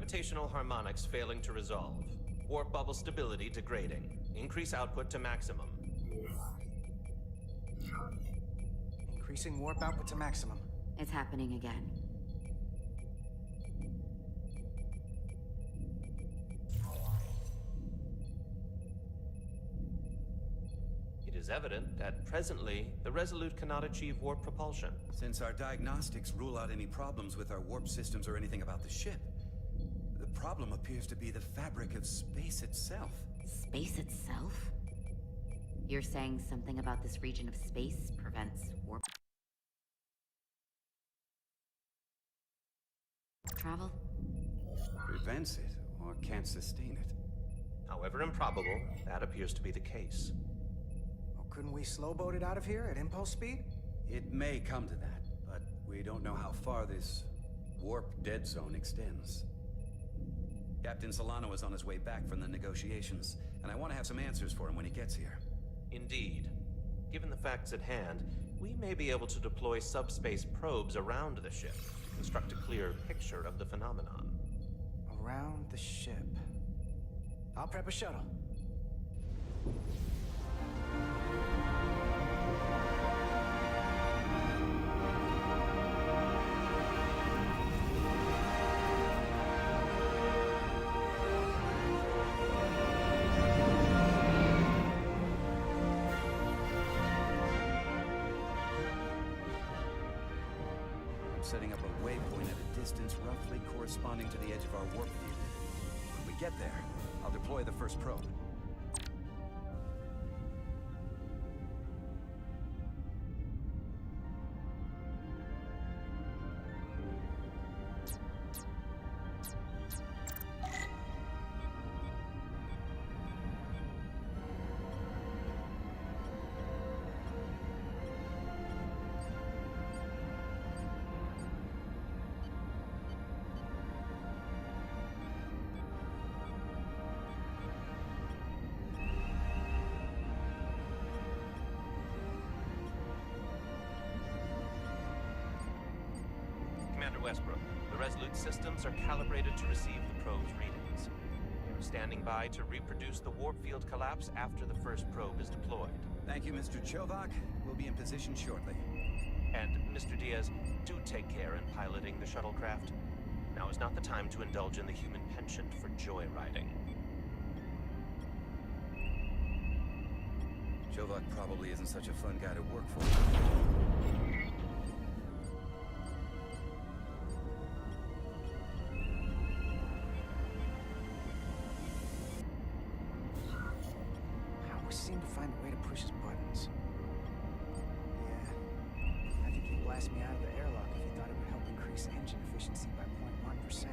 Gravitational harmonics failing to resolve. Warp bubble stability degrading. Increase output to maximum. Increasing warp output to maximum. It's happening again. It is evident that presently, the Resolute cannot achieve warp propulsion. Since our diagnostics rule out any problems with our warp systems or anything about the ship, the problem appears to be the fabric of space itself. Space itself? You're saying something about this region of space prevents warp travel? Prevents it, or can't sustain it. However improbable, that appears to be the case. Well, couldn't we slow-boat it out of here at impulse speed? It may come to that, but we don't know how far this warp dead zone extends. Captain Solano is on his way back from the negotiations, and I want to have some answers for him when he gets here. Indeed. Given the facts at hand, we may be able to deploy subspace probes around the ship to construct a clear picture of the phenomenon. Around the ship. I'll prep a shuttle. Setting up a waypoint at a distance roughly corresponding to the edge of our warp field. When we get there, I'll deploy the first probe. Commander Westbrook, the Resolute systems are calibrated to receive the probe's readings. We are standing by to reproduce the warp field collapse after the first probe is deployed. Thank you, Mr. Chovak. We'll be in position shortly. And, Mr. Diaz, do take care in piloting the shuttlecraft. Now is not the time to indulge in the human penchant for joyriding. Chovak probably isn't such a fun guy to work for. Seem to find a way to push his buttons. Yeah, I think he'd blast me out of the airlock if he thought it would help increase engine efficiency by 0.1%.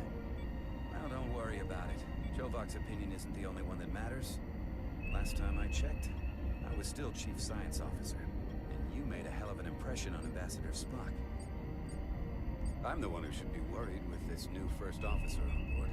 Well, don't worry about it. Chovak's opinion isn't the only one that matters. Last time I checked, I was still Chief Science Officer, and you made a hell of an impression on Ambassador Spock. I'm the one who should be worried with this new first officer on board.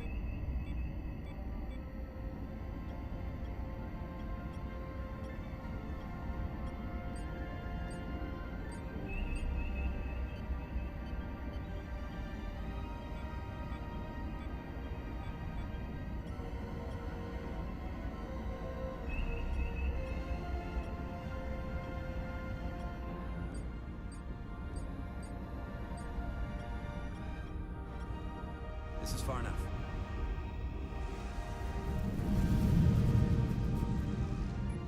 This is far enough.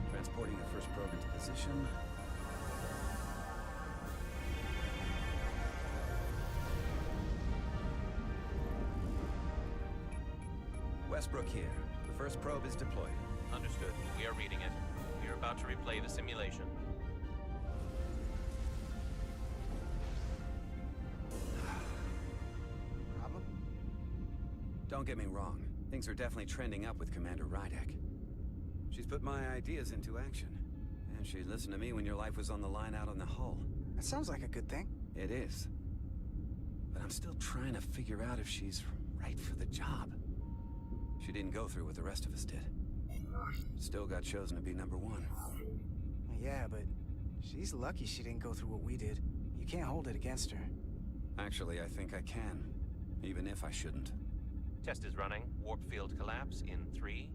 Transporting the first probe into position. Westbrook here. The first probe is deployed. Understood. We are reading it. We are about to replay the simulation. Don't get me wrong. Things are definitely trending up with Commander Rydek. She's put my ideas into action. And she listened to me when your life was on the line out on the hull. That sounds like a good thing. It is. But I'm still trying to figure out if she's right for the job. She didn't go through what the rest of us did. Still got chosen to be #1. Yeah, but she's lucky she didn't go through what we did. You can't hold it against her. Actually, I think I can. Even if I shouldn't. Test is running. Warp field collapse in 3,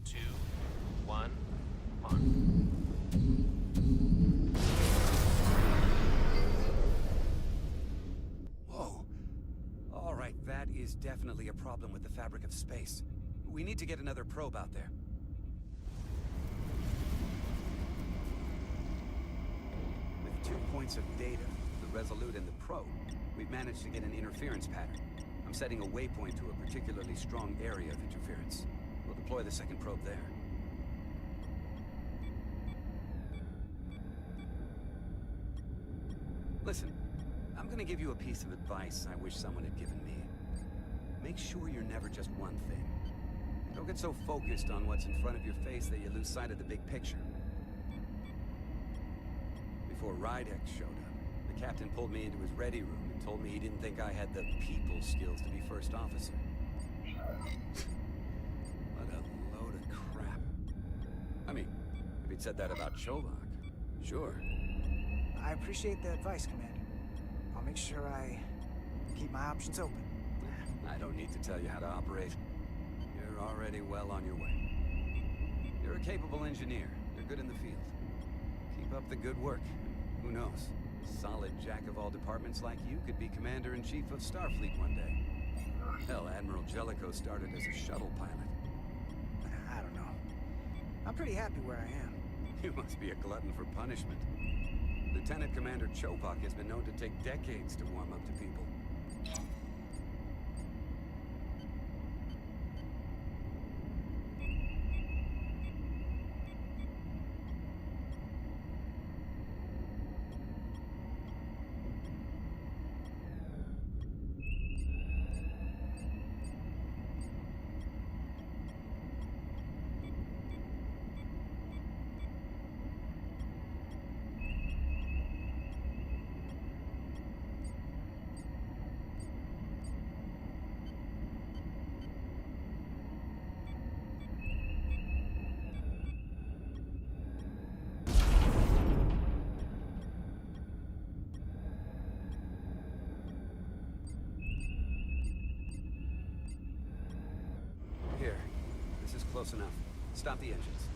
2, 1, on. Whoa. All right, that is definitely a problem with the fabric of space. We need to get another probe out there. With 2 points of data, the Resolute and the probe, we've managed to get an interference pattern. I'm setting a waypoint to a particularly strong area of interference. We'll deploy the second probe there. Listen, I'm gonna give you a piece of advice I wish someone had given me. Make sure you're never just one thing. Don't get so focused on what's in front of your face that you lose sight of the big picture. Before Rydex showed up, the captain pulled me into his ready room and told me he didn't think I had the people skills to be first officer. What a load of crap. I mean, if he'd said that about Chovak, sure. I appreciate the advice, Commander. I'll make sure I keep my options open. I don't need to tell you how to operate. You're already well on your way. You're a capable engineer. You're good in the field. Keep up the good work. Who knows? A solid jack of all departments like you could be Commander-in-Chief of Starfleet one day. Hell, Admiral Jellicoe started as a shuttle pilot. I don't know. I'm pretty happy where I am. You must be a glutton for punishment. Lieutenant Commander Chovak has been known to take decades to warm up to people. Here, this is close enough. Stop the engines.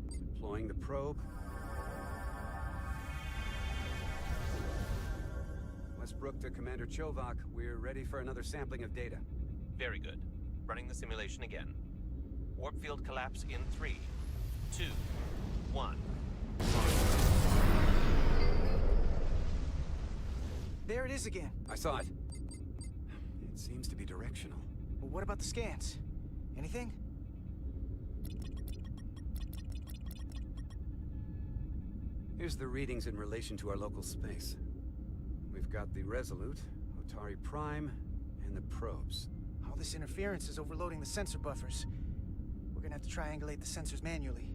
Deploying the probe. Westbrook to Commander Chovak. We're ready for another sampling of data. Very good. Running the simulation again. Warp field collapse in 3, 2, 1, on. There it is again. I saw it. It seems to be directional. Well, what about the scans? Anything? Here's the readings in relation to our local space. We've got the Resolute, Otari Prime, and the probes. All this interference is overloading the sensor buffers. We're gonna have to triangulate the sensors manually.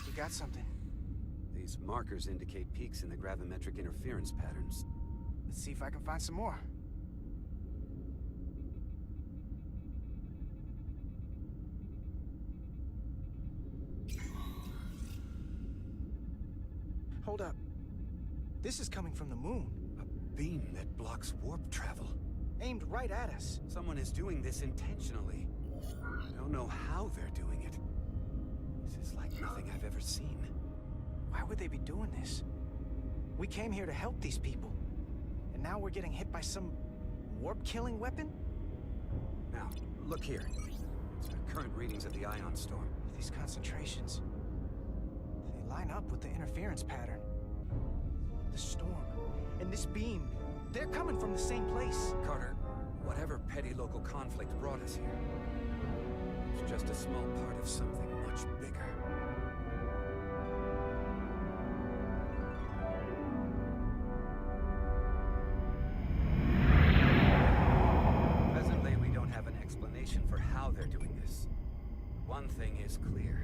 We got something. These markers indicate peaks in the gravimetric interference patterns. Let's see if I can find some more. Hold up. This is coming from the moon. A beam that blocks warp travel. Aimed right at us. Someone is doing this intentionally. I don't know how they're doing it. This is like nothing I've ever seen. Why would they be doing this? We came here to help these people. And now we're getting hit by some warp-killing weapon? Now, look here. It's the current readings of the ion storm. These concentrations, they line up with the interference pattern. The storm and this beam, they're coming from the same place. Carter, whatever petty local conflict brought us here, it's just a small part of something much bigger. Presently, we don't have an explanation for how they're doing this. One thing is clear.